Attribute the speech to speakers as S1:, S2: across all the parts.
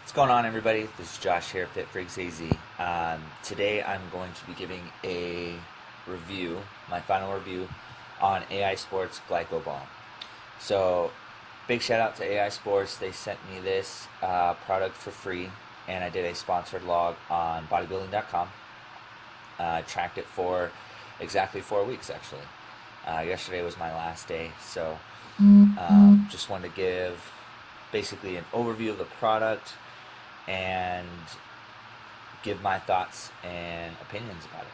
S1: What's going on, everybody? This is Josh here, Fit Freaks AZ. Today I'm going to be giving a review, my final review, on AI Sports Glycobol. So, big shout out to AI Sports. They sent me this product for free, and I did a sponsored log on bodybuilding.com. Tracked it for exactly 4 weeks, actually. Yesterday was my last day, so just wanted to give basically an overview of the product and give my thoughts and opinions about it.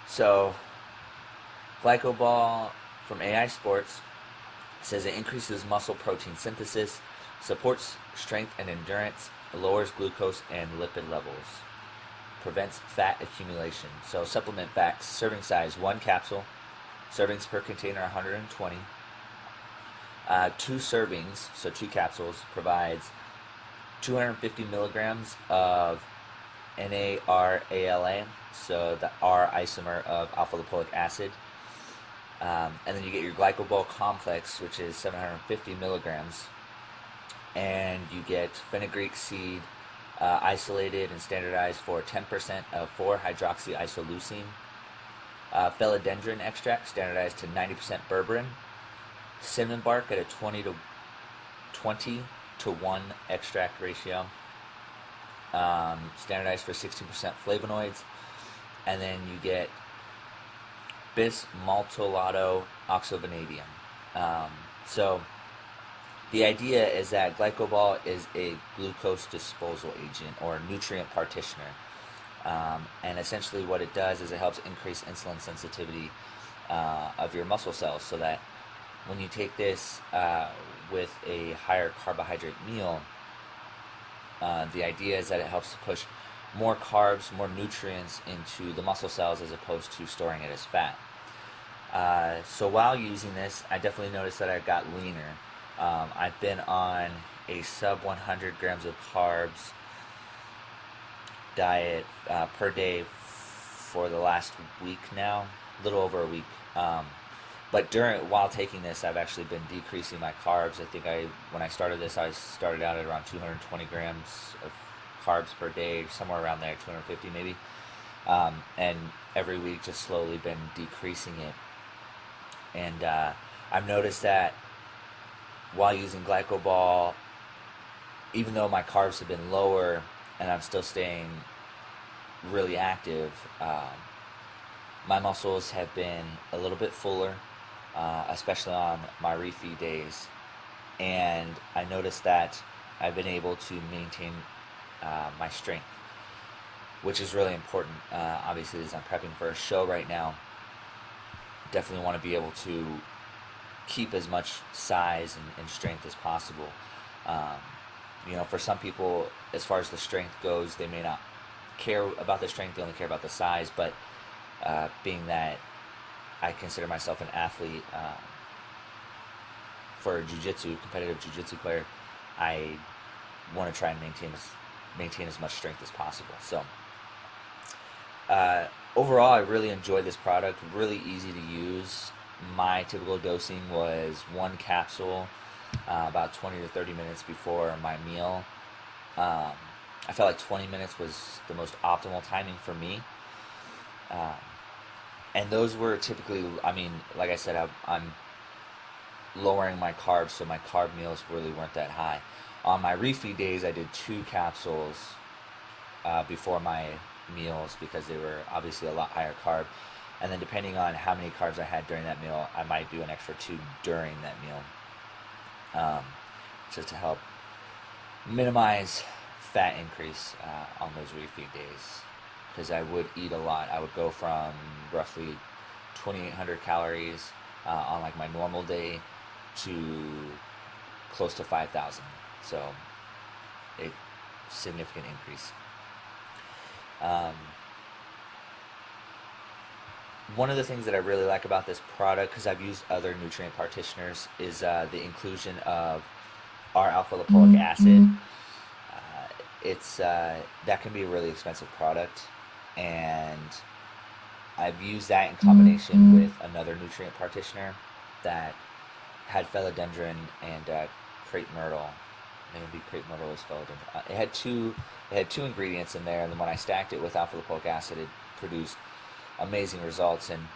S1: So, Glycobol from AI Sports says it increases muscle protein synthesis, supports strength and endurance, lowers glucose and lipid levels, prevents fat accumulation. So, supplement facts: serving size 1 capsule, servings per container 120. 2 servings, so 2 capsules, provides 250 milligrams of NARALA, so the R isomer of alpha lipoic acid. And then you get your glycobol complex, which is 750 milligrams. And you get fenugreek seed, isolated and standardized for 10% of 4-hydroxyisoleucine. Philodendron extract, standardized to 90% berberine. Cinnamon bark at a 20 to 1 extract ratio, standardized for 16% flavonoids. And then you get bismaltolato oxyvanadium. So the idea is that glycobol is a glucose disposal agent or nutrient partitioner. And essentially what it does is it helps increase insulin sensitivity of your muscle cells, so that when you take this with a higher carbohydrate meal, the idea is that it helps to push more carbs, more nutrients into the muscle cells as opposed to storing it as fat. So while using this, I definitely noticed that I got leaner. I've been on a sub 100 grams of carbs diet per day for the last week now, a little over a week. But while taking this, I've actually been decreasing my carbs. I think when I started this, I started out at around 220 grams of carbs per day, somewhere around there, 250 maybe. And every week just slowly been decreasing it. And I've noticed that while using Glycobol, even though my carbs have been lower and I'm still staying really active, my muscles have been a little bit fuller, especially on my refeed days. And I noticed that I've been able to maintain my strength, which is really important. Obviously, as I'm prepping for a show right now, definitely want to be able to keep as much size and strength as possible. For some people, as far as the strength goes, they may not care about the strength, they only care about the size. But being that I consider myself an athlete, for a competitive jiu-jitsu player, I want to try and maintain as much strength as possible. So overall, I really enjoyed this product. Really easy to use. My typical dosing was 1 capsule about 20 to 30 minutes before my meal. I felt like 20 minutes was the most optimal timing for me. And those were typically, like I said, I'm lowering my carbs, so my carb meals really weren't that high. On my refeed days, I did 2 capsules before my meals because they were obviously a lot higher carb. And then depending on how many carbs I had during that meal, I might do an extra 2 during that meal, just to help minimize fat increase on those refeed days. Because I would eat a lot. I would go from roughly 2,800 calories on like my normal day to close to 5,000. So a significant increase. One of the things that I really like about this product, because I've used other nutrient partitioners, is the inclusion of R-alpha lipoic acid. It's that can be a really expensive product, and I've used that in combination with another nutrient partitioner that had philodendron and crepe myrtle maybe crepe myrtle is philodendron. It had two ingredients in there, and then when I stacked it with alpha lipoic acid, it produced amazing results. And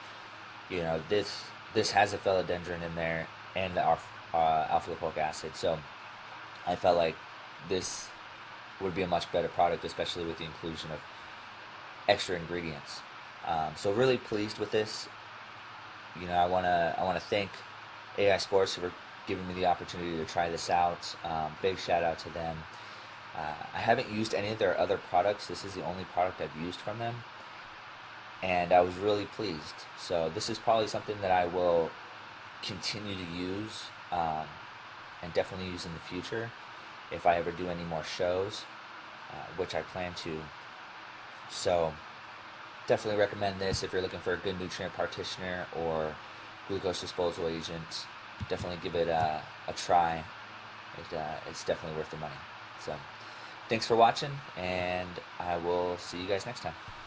S1: this has a philodendron in there and our alpha lipoic acid, so I felt like this would be a much better product, especially with the inclusion of extra ingredients. So really pleased with this. I wanna thank AI Sports for giving me the opportunity to try this out. Big shout out to them. I haven't used any of their other products. This is the only product I've used from them, and I was really pleased. So this is probably something that I will continue to use, and definitely use in the future if I ever do any more shows, which I plan to. So definitely recommend this if you're looking for a good nutrient partitioner or glucose disposal agent. Definitely give it a try. It's definitely worth the money. So thanks for watching, and I will see you guys next time.